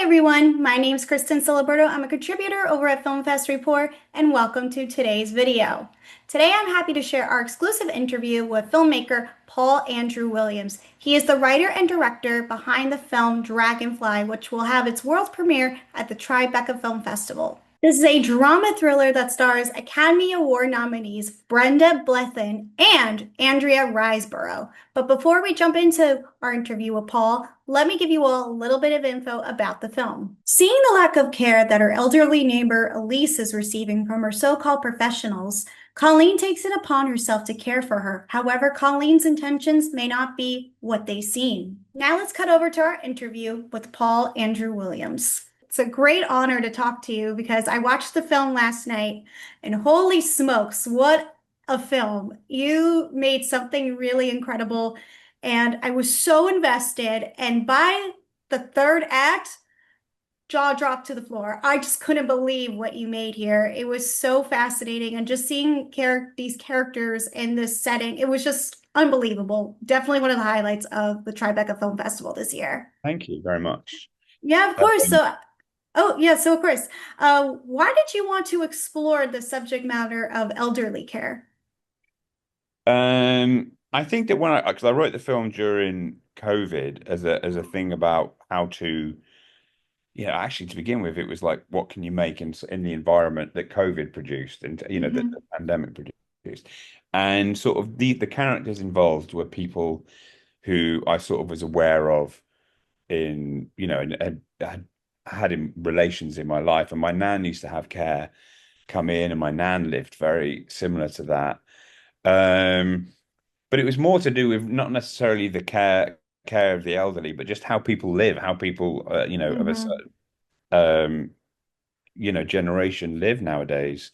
everyone, my name is Kristin Ciliberto. I'm a contributor over at Film Fest Report, and welcome to today's video. Today I'm happy to share our exclusive interview with filmmaker Paul Andrew Williams. He is the writer and director behind the film Dragonfly, which will have its world premiere at the TRIBECA Film Festival. This is a drama thriller that stars Academy Award nominees Brenda Blethyn and Andrea Riseborough. But before we jump into our interview with Paul, let me give you all a little bit of info about the film. Seeing the lack of care that her elderly neighbor Elise is receiving from her so-called professionals, Colleen takes it upon herself to care for her. However, Colleen's intentions may not be what they seem. Now let's cut over to our interview with Paul Andrew Williams. It's a great honor to talk to you because I watched the film last night and holy smokes, what a film. You made something really incredible and I was so invested. And by the third act, jaw dropped to the floor. I just couldn't believe what you made here. It was so fascinating and just seeing these characters in this setting, it was just unbelievable. Definitely one of the highlights of the Tribeca Film Festival this year. Thank you very much. Yeah, of course. Um, So of course, why did you want to explore the subject matter of elderly care? I think that because I wrote the film during COVID as a thing about how to, actually to begin with, it was like, what can you make in the environment that COVID produced and, that Hmm. the pandemic produced. And sort of the characters involved were people who I sort of was aware of and had in relations in my life. And my nan used to have care come in, and my nan lived very similar to that. Um, but it was more to do with not necessarily the care of the elderly, but just how people live, how people of a Hmm. certain generation live nowadays.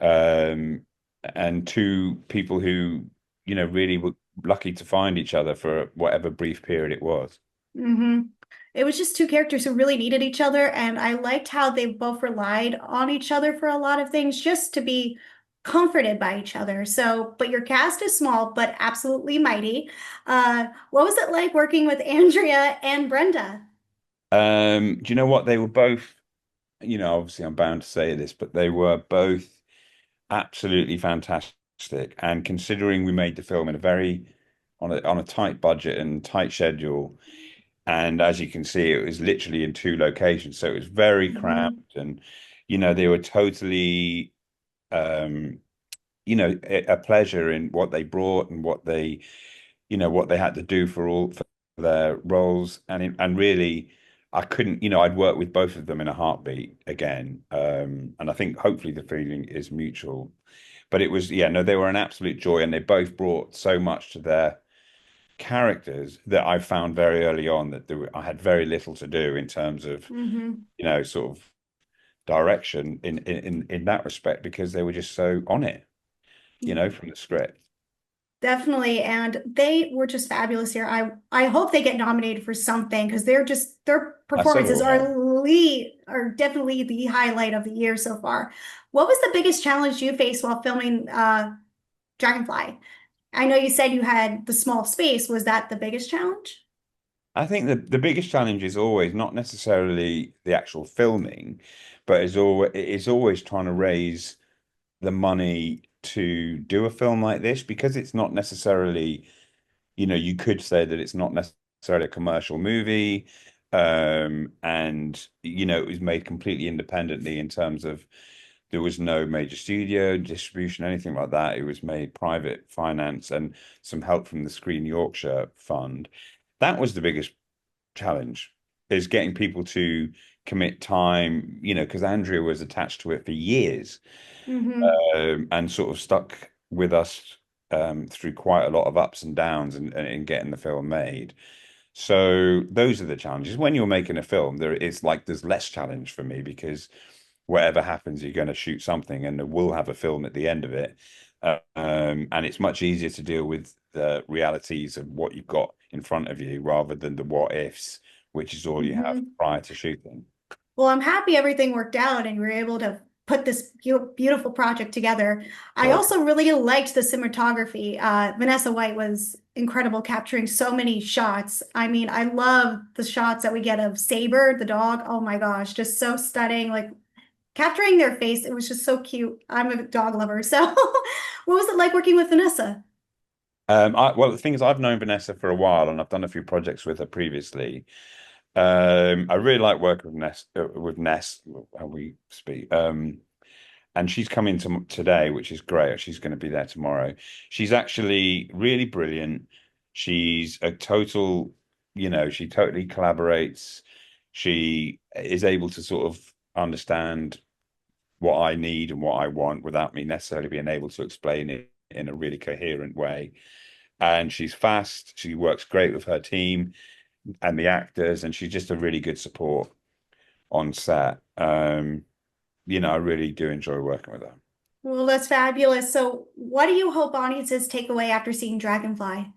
Um, and two people who really were lucky to find each other for whatever brief period it was. Hmm. It was just two characters who really needed each other, and I liked how they both relied on each other for a lot of things just to be comforted by each other. So, but your cast is small, but absolutely mighty. What was it like working with Andrea and Brenda? Do you know what? They were both, obviously I'm bound to say this, but they were both absolutely fantastic. And considering we made the film in a very on a tight budget and tight schedule, and as you can see, it was literally in two locations, so it was very Hmm. cramped, and they were totally um, a pleasure in what they brought and what they had to do for their roles, and really. I couldn't, I'd work with both of them in a heartbeat again. And I think hopefully the feeling is mutual. But it was, yeah, no, they were an absolute joy, and they both brought so much to their characters that I found very early on that I had very little to do in terms of, Hmm. sort of direction in that respect, because they were just so on it, from the script. Definitely, and they were just fabulous here. I hope they get nominated for something because their So performances do I. are definitely the highlight of the year so far. What was the biggest challenge you faced while filming Dragonfly? I know you said you had the small space. Was that the biggest challenge? I think the biggest challenge is always not necessarily the actual filming, but is always trying to raise the money to do a film like this, because it's not necessarily, you could say that it's not necessarily a commercial movie. And it was made completely independently in terms of there was no major studio distribution, anything like that. It was made private finance and some help from the Screen Yorkshire Fund. That was the biggest challenge, is getting people to commit time, because Andrea was attached to it for years, Hmm. and sort of stuck with us through quite a lot of ups and downs and in getting the film made. So those are the challenges. When you're making a film, it's like there's less challenge for me, because whatever happens, you're going to shoot something and we'll have a film at the end of it. And it's much easier to deal with the realities of what you've got in front of you rather than the what ifs, which is all you have Hmm. prior to shooting. Well, I'm happy everything worked out and you were able to put this beautiful project together. I Well, also really liked the cinematography. Vanessa White was incredible capturing so many shots. I mean, I love the shots that we get of Saber, the dog. Oh my gosh, just so stunning. Like capturing their face, it was just so cute. I'm a dog lover. So, what was it like working with Vanessa? well, the thing is, I've known Vanessa for a while, and I've done a few projects with her previously. I really like working with Ness, how we speak. And she's coming to today, which is great. She's going to be there tomorrow. She's actually really brilliant. She's a total, she totally collaborates. She is able to sort of understand what I need and what I want without me necessarily being able to explain it in a really coherent way. And she's fast. She works great with her team and the actors, and she's just a really good support on set. I really do enjoy working with her. Well, that's fabulous. So, what do you hope audiences take away after seeing Dragonfly?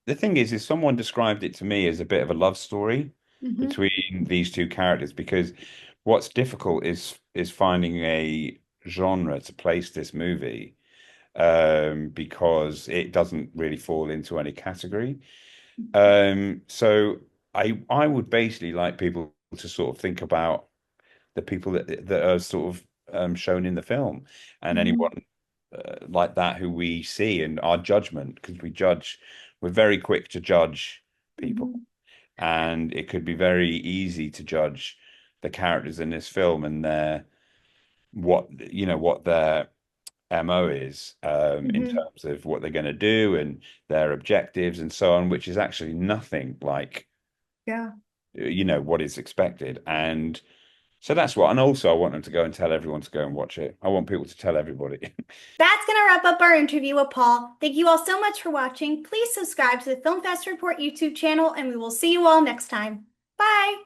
The thing is someone described it to me as a bit of a love story Hmm. between these two characters because what's difficult is finding a genre to place this movie because it doesn't really fall into any category. So I would basically like people to sort of think about the people that are sort of shown in the film and Hmm. anyone like that who we see and our judgment because we're very quick to judge people Hmm. and it could be very easy to judge the characters in this film and what their MO is in Hmm. terms of what they're going to do and their objectives and so on, which is actually nothing like Yeah. what is expected. And so that's what, and also I want them to go and tell everyone to go and watch it. I want people to tell everybody. That's going to wrap up our interview with Paul. Thank you all so much for watching. Please subscribe to the Film Fest Report YouTube channel, and we will see you all next time. Bye.